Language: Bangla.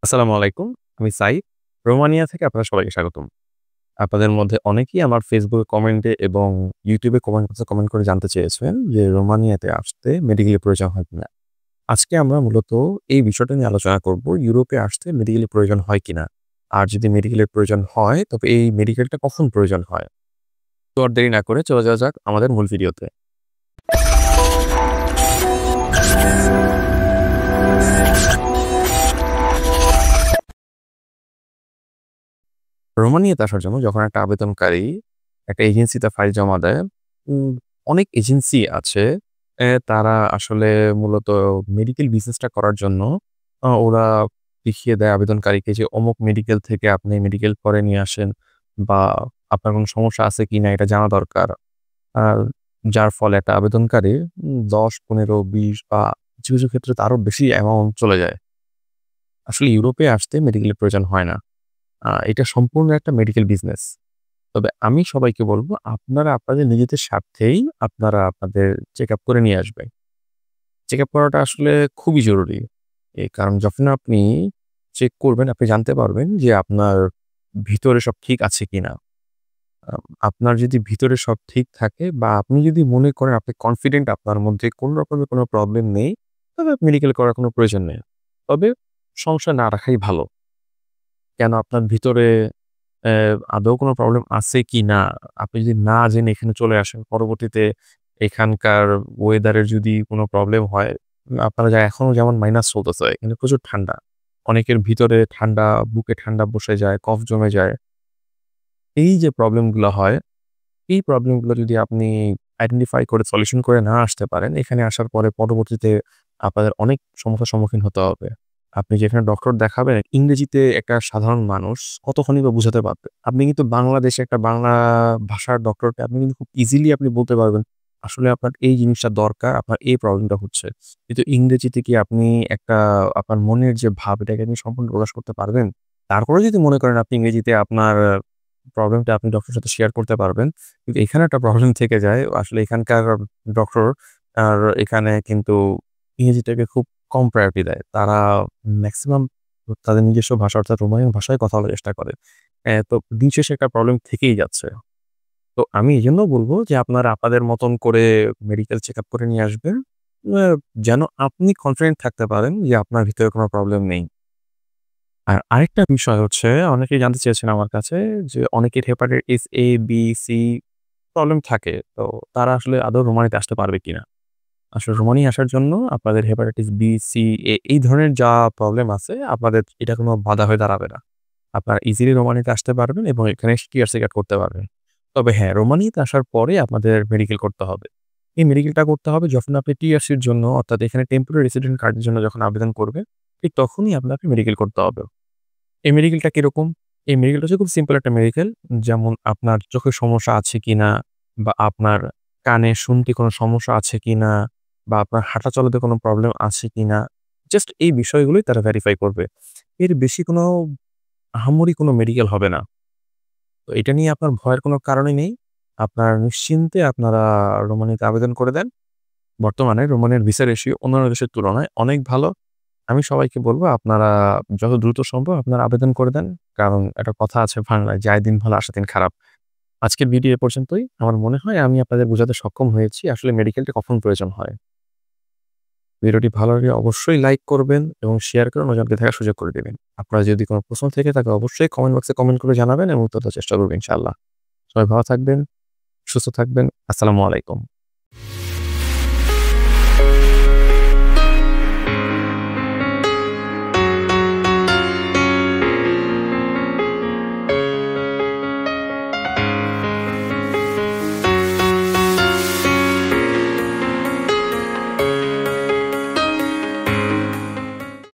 আসসালামু আলাইকুম। আমি সাইদ। রোমানিয়া থেকে আপনাদের সবাইকে স্বাগতম। আপনাদের মধ্যে অনেকেই আমার Facebook এ কমেন্টে এবং YouTube এ কমেন্ট বক্সে কমেন্ট করে জানতে চেয়েছেন যে রোমানিয়াতে আসতে মেডিকেলের প্রয়োজন হয় কিনা? আজকে আমরা মূলত এই বিষয়টা নিয়ে আলোচনা করব। ইউরোপে আসতে মেডিকেলের প্রয়োজন হয় কিনা? আর যদি মেডিকেলের প্রয়োজন হয় তবে এই মেডিকেলটা কখন প্রয়োজন হয়? তো আর দেরি না করে চলে যাওয়া যাক আমাদের মূল ভিডিওতে। রোমানিয়াতে আসার জন্য যখন একটা আবেদনকারী একটা এজেন্সিতে ফাইল জমা দেয়, উম অনেক এজেন্সি আছে। তারা আসলে মূলত মেডিকেল বিজনেসটা করার জন্য ওরা দেখিয়ে দেয় আবেদনকারীকে যে অমুক মেডিকেল থেকে আপনি মেডিকেল করে নিয়ে আসেন বা আপনার কোনো সমস্যা আছে কিনা এটা জানা দরকার। আর যার ফলে একটা আবেদনকারীর ১০, ১৫, ২০ বা কিছু, কিছু ক্ষেত্রে তো আরো বেশি অ্যামাউন্ট চলে যায়। আসলে ইউরোপে আসতে মেডিকেলের প্রয়োজন হয় না। এটা সম্পূর্ণ একটা মেডিকেল বিজনেস। তবে আমি সবাইকে বলব, আপনারা আপনাদের নিজেদের স্বার্থেই আপনারা আপনাদের চেকআপ করে নিয়ে আসবেন। চেকআপ করাটা আসলে খুবই জরুরি। কারণ যখন আপনি চেক করবেন, আপনি জানতে পারবেন যে আপনার ভিতরে সব ঠিক আছে কিনা। আপনার যদি ভিতরে সব ঠিক থাকে বা আপনি যদি মনে করেন আপনি কনফিডেন্ট আপনার মধ্যে কোন রকমের কোনো প্রবলেম নেই, তবে মেডিকেল করার কোনো প্রয়োজন নেই। তবে সংশয় না রাখাই ভালো। কেন আপনার ভিতরে আদৌ কোনো প্রবলেম আছে কিনা, আপনি যদি না জেনে এখানে চলে আসেন, পরবর্তীতে এখানকার ওয়েদারের যদি কোনো প্রবলেম হয়, আপনারা এখনো যেমন মাইনাস চলতেছে, এখানে প্রচুর ঠান্ডা। অনেকের ভিতরে ঠান্ডা, বুকে ঠান্ডা বসে যায়, কফ জমে যায়। এই যে প্রবলেমগুলো হয়, এই প্রবলেমগুলো যদি আপনি আইডেন্টিফাই করে সলিউশন করে না আসতে পারেন, এখানে আসার পরে পরবর্তীতে আপনাদের অনেক সমস্যার সম্মুখীন হতে হবে। আপনি যেখানে ডক্টর দেখাবেন, ইংরেজিতে একটা সাধারণ মানুষ কতখানি বা বুঝাতে পারবে? আপনি কিন্তু বাংলাদেশে একটা বাংলা ভাষার ডক্টরকে আপনি কিন্তু খুব ইজিলি আপনি বলতে পারবেন, আসলে আপনার এই জিনিসটা দরকার, আপনার এই প্রবলেমটা হচ্ছে। কিন্তু ইংরেজিতে কি আপনি একটা আপনার মনের যে ভাব, এটাকে আপনি সম্পূর্ণ প্রকাশ করতে পারবেন? তারপরেও যদি মনে করেন আপনি ইংরেজিতে আপনার প্রবলেমটা আপনি ডক্টরের সাথে শেয়ার করতে পারবেন। কিন্তু এখানে একটা প্রবলেম থেকে যায়। আসলে এখানকার ডক্টর আর এখানে কিন্তু ইংরেজিটাকে খুব কম প্রায়োরিটি দেয়। তারা মেক্সিমাম তাদের নিজস্ব ভাষা অর্থাৎ রোমানিয়ান ভাষায় কথা বলার চেষ্টা করে। তো দিন শেষে একটা প্রবলেম থেকেই যাচ্ছে। তো আমি এজন্য বলব যে আপনারা আপনাদের মতন করে মেডিকেল চেকআপ করে নিয়ে আসবেন। আ যেন আপনি কনফিডেন্ট থাকতে পারেন যে আপনার ভিতরে কোনো প্রবলেম নেই। আর আরেকটা বিষয় হচ্ছে অনেকেই জানতে চেয়েছেন আমার কাছে যে অনেকের hepatitis A, B, C problem থাকে। তো তারা আসলে আদৌ রোমানিতে আসতে পারবে কিনা? আসলে রোমানি আসার জন্য আপনাদের হেপাটাইটিস B, C, A এই ধরনের যা প্রবলেম আছে আপনাদের এটা কোনো বাধা হয়ে দাঁড়াবে না। আপনারা ইজিলি রোমানিতে আসতে পারবেন এবং এখানে টিআর চেকআপ করতে পারবেন। তবে হ্যাঁ, রোমানিতে আসার পরে আপনাদের মেডিকেল করতে হবে। এই মেডিকেলটা করতে হবে যখন আপনি টিআরসির জন্য অর্থাৎ এখানে টেম্পোরারি রেসিডেন্ট কার্ডের জন্য যখন আবেদন করবেন, ঠিক তখনই আপনাকে মেডিকেল করতে হবে। এই মেডিকেলটা কিরকম? এই মেডিকেলটা হচ্ছে খুব সিম্পল একটা মেডিকেল। যেমন আপনার চোখের সমস্যা আছে কিনা বা আপনার কানে শুনতে কোনো সমস্যা আছে কিনা বা আপনার হাঁটা চলাতে কোনো প্রবলেম আছে কিনা। জাস্ট এই বিষয়গুলোই তারা ভেরিফাই করবে। এর বেশি কোনো আহামরি কোনো মেডিকেল হবে না। তো এটা নিয়ে আপনার ভয়ের কোনো কারণই নেই। আপনার নিশ্চিন্তে আপনারা রোমানিতে আবেদন করে দেন। বর্তমানে রোমানিয়ার ভিসা রেশিও অন্যান্য দেশের তুলনায় অনেক ভালো। আমি সবাইকে বলব আপনারা যত দ্রুত সম্ভব আপনারা আবেদন করে দেন। কারণ একটা কথা আছে বাংলায়, "যায় দিন ভালো আসে দিন খারাপ।" আজকের ভিডিও এ পর্যন্তই। আমার মনে হয় আমি আপনাদের বোঝাতে সক্ষম হয়েছি আসলে মেডিকেলটা কখন প্রয়োজন হয়। ভিডিওটি ভালো লাগলে অবশ্যই লাইক করবেন এবং শেয়ার করে অন্যজনকে দেখার সুযোগ করে দিবেন। আপনার যদি কোনো প্রশ্ন থেকে থাকে অবশ্যই কমেন্ট বক্সে কমেন্ট করে জানাবেন এবং উত্তর দেওয়ার চেষ্টা করব ইনশাআল্লাহ। সবাই ভালো থাকবেন, সুস্থ থাকবেন। আসসালামু আলাইকুম।